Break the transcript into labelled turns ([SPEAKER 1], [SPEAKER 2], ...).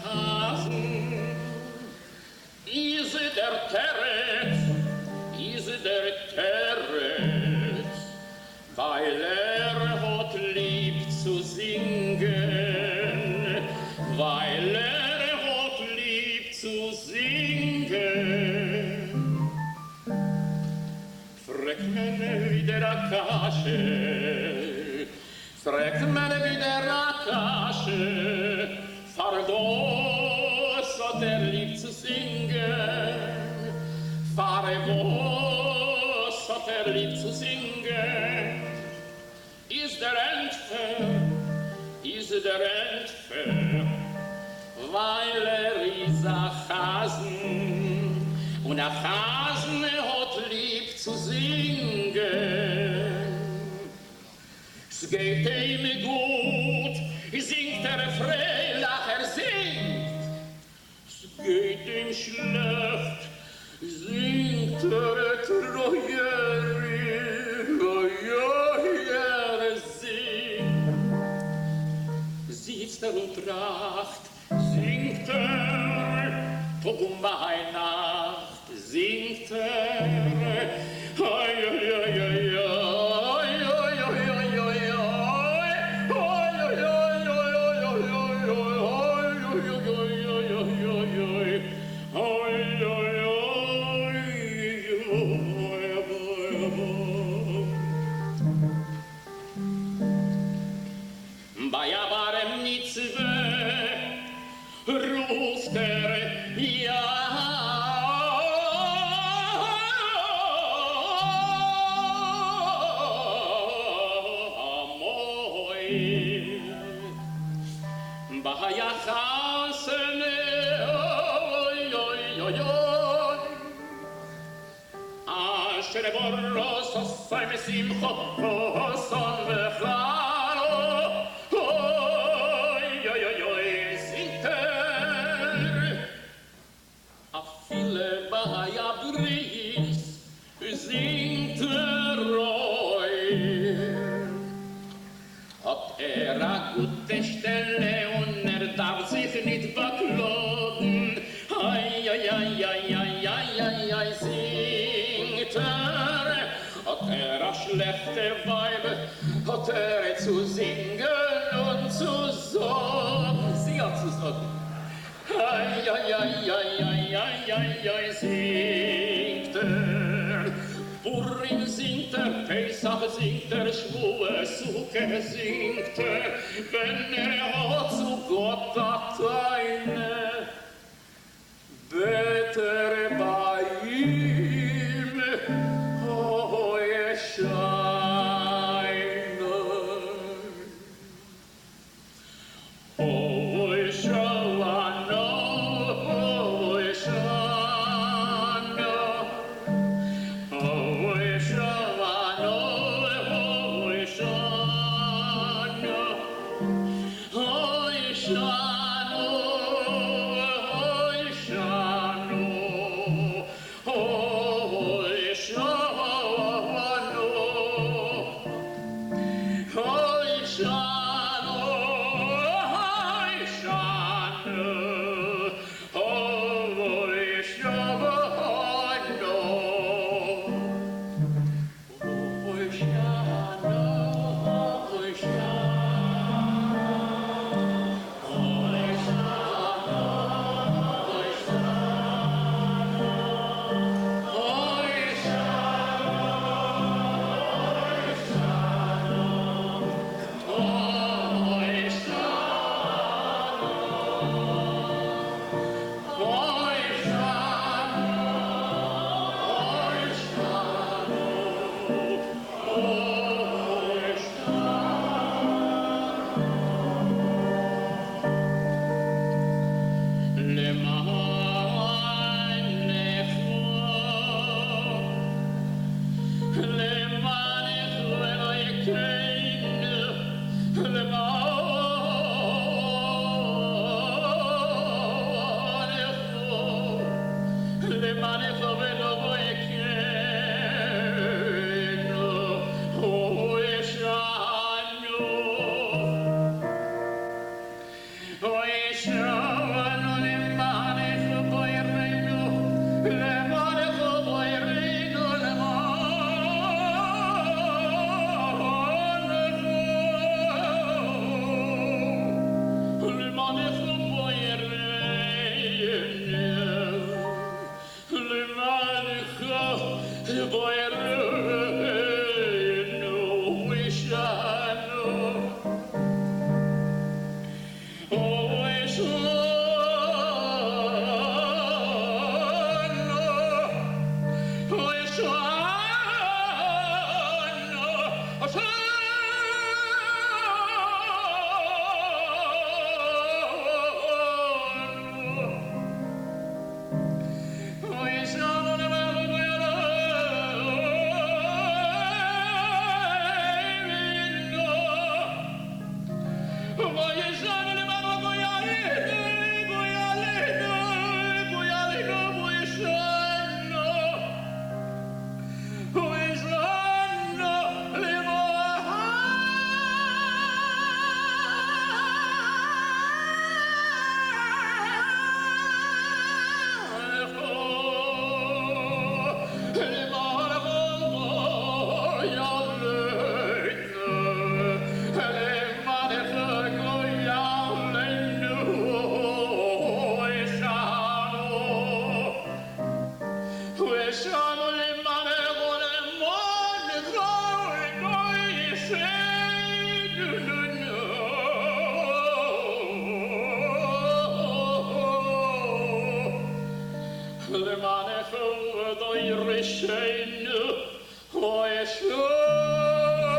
[SPEAKER 1] Hasen is der Territz, weil hat lieb zu singen, weil hat lieb zu singen. Fragt man wieder a Kasche, fragt man wieder a Kasche, Fardos hat lieb zu singen, Fardos hat lieb zu singen. Is der Entfer, weil is a Hasen, und a Hasen hat lieb zu singen. Es geht ihm gut, singt Freilach, singt. Es geht ihm schlecht, singt singt. Sitzt und tracht, singt Tag und Weihnacht, singt bei aber Mitzwe ruft ja moi bei ja Hasen asher boros sai mesim son vechalo Bahaya Bris singt Roy. Hat a gute Stelle und darf sich nicht bekloppen. Ai, ai, ai, ai, ai, ai, ai, ai, singt Hat a schlechte Weib, hat zu singen und zu sagen. Sie hat zu sagen. Ai, ai, ai, ai, ai, ai, ai, ai, singt Purim singt Pesach singt Schwue, Suche singt wenn hat zu Gott eine beter bei ihm, scheine. Oh, Le mane för då i ryschen och är sjön.